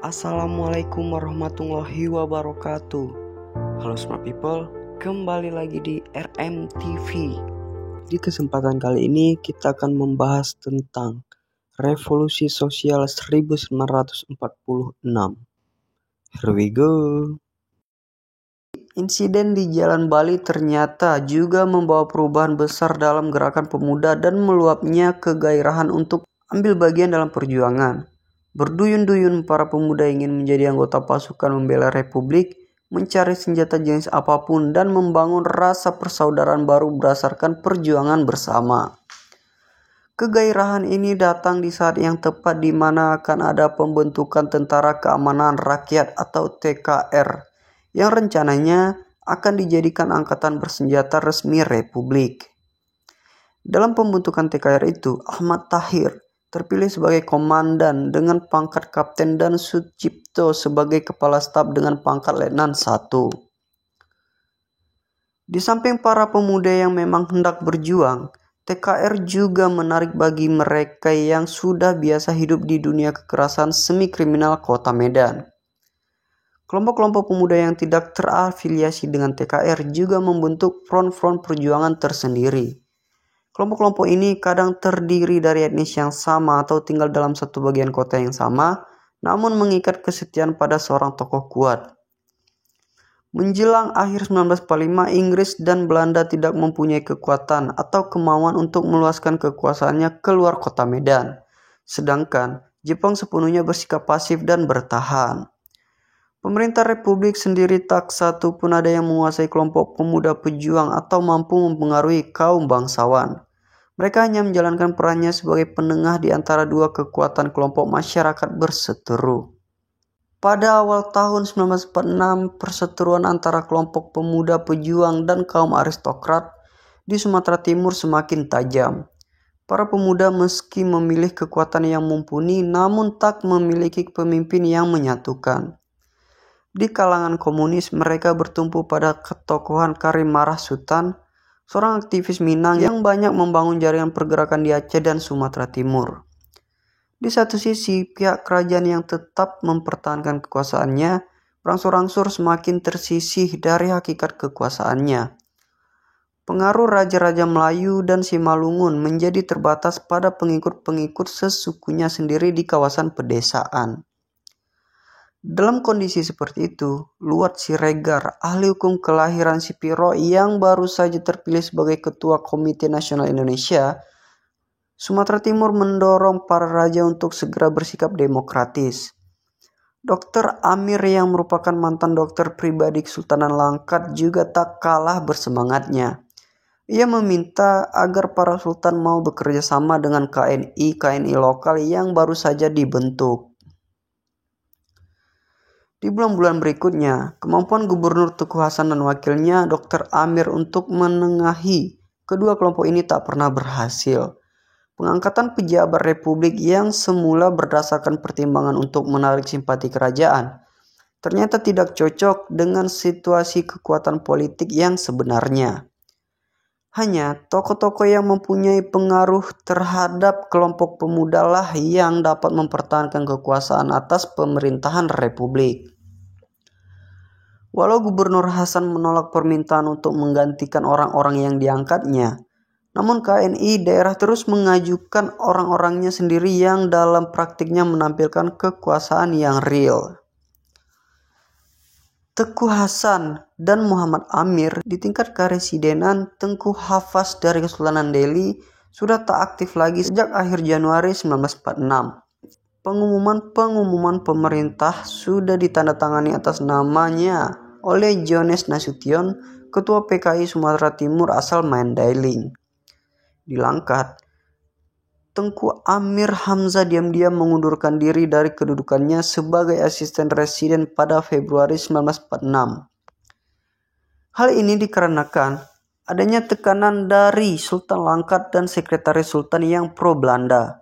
Assalamualaikum warahmatullahi wabarakatuh. Halo smart people, kembali lagi di RMTV. Di kesempatan kali ini kita akan membahas tentang Revolusi Sosial 1946. Here we go. Insiden di Jalan Bali ternyata juga membawa perubahan besar dalam gerakan pemuda dan meluapnya kegairahan untuk ambil bagian dalam perjuangan. Berduyun-duyun para pemuda ingin menjadi anggota pasukan membela Republik, mencari senjata jenis apapun, dan membangun rasa persaudaraan baru berdasarkan perjuangan bersama. Kegairahan ini datang di saat yang tepat di mana akan ada pembentukan Tentara Keamanan Rakyat atau TKR, yang rencananya akan dijadikan angkatan bersenjata resmi Republik. Dalam pembentukan TKR itu, Ahmad Tahir terpilih sebagai komandan dengan pangkat kapten dan Sucipto sebagai kepala staf dengan pangkat letnan 1. Di samping para pemuda yang memang hendak berjuang, TKR juga menarik bagi mereka yang sudah biasa hidup di dunia kekerasan semi-kriminal kota Medan. Kelompok-kelompok pemuda yang tidak terafiliasi dengan TKR juga membentuk front-front perjuangan tersendiri. Kelompok-kelompok ini kadang terdiri dari etnis yang sama atau tinggal dalam satu bagian kota yang sama, namun mengikat kesetiaan pada seorang tokoh kuat. Menjelang akhir 1945, Inggris dan Belanda tidak mempunyai kekuatan atau kemauan untuk meluaskan kekuasaannya keluar kota Medan, sedangkan Jepang sepenuhnya bersikap pasif dan bertahan. Pemerintah Republik sendiri tak satu pun ada yang menguasai kelompok pemuda pejuang atau mampu mempengaruhi kaum bangsawan. Mereka hanya menjalankan perannya sebagai penengah di antara dua kekuatan kelompok masyarakat berseteru. Pada awal tahun 1946, perseteruan antara kelompok pemuda pejuang dan kaum aristokrat di Sumatera Timur semakin tajam. Para pemuda meski memilih kekuatan yang mumpuni, namun tak memiliki pemimpin yang menyatukan. Di kalangan komunis, mereka bertumpu pada ketokohan Karim Marah Sultan, seorang aktivis Minang yang banyak membangun jaringan pergerakan di Aceh dan Sumatera Timur. Di satu sisi, pihak kerajaan yang tetap mempertahankan kekuasaannya berangsur-angsur semakin tersisih dari hakikat kekuasaannya. Pengaruh Raja-Raja Melayu dan Simalungun menjadi terbatas pada pengikut-pengikut sesukunya sendiri di kawasan pedesaan. Dalam kondisi seperti itu, Luat Siregar, ahli hukum kelahiran Sipiro yang baru saja terpilih sebagai Ketua Komite Nasional Indonesia, Sumatera Timur mendorong para raja untuk segera bersikap demokratis. Dr. Amir yang merupakan mantan dokter pribadi Kesultanan Langkat juga tak kalah bersemangatnya. Ia meminta agar para sultan mau bekerja sama dengan KNI lokal yang baru saja dibentuk. Di bulan-bulan berikutnya, kemampuan Gubernur Tuku Hasan dan wakilnya Dr. Amir untuk menengahi kedua kelompok ini tak pernah berhasil. Pengangkatan pejabat Republik yang semula berdasarkan pertimbangan untuk menarik simpati kerajaan ternyata tidak cocok dengan situasi kekuatan politik yang sebenarnya. Hanya tokoh-tokoh yang mempunyai pengaruh terhadap kelompok pemuda lah yang dapat mempertahankan kekuasaan atas pemerintahan Republik. Walau Gubernur Hasan menolak permintaan untuk menggantikan orang-orang yang diangkatnya, namun KNI daerah terus mengajukan orang-orangnya sendiri yang dalam praktiknya menampilkan kekuasaan yang real. Teku Hasan dan Muhammad Amir di tingkat karesidenan Tengku Hafaz dari Kesultanan Delhi sudah tak aktif lagi sejak akhir Januari 1946. Pengumuman pemerintah sudah ditandatangani atas namanya oleh Jones Nasution, Ketua PKI Sumatera Timur asal Mandailing. Di Langkat, Tengku Amir Hamzah diam-diam mengundurkan diri dari kedudukannya sebagai asisten residen pada Februari 1946. Hal ini dikarenakan adanya tekanan dari Sultan Langkat dan Sekretaris Sultan yang pro-Belanda.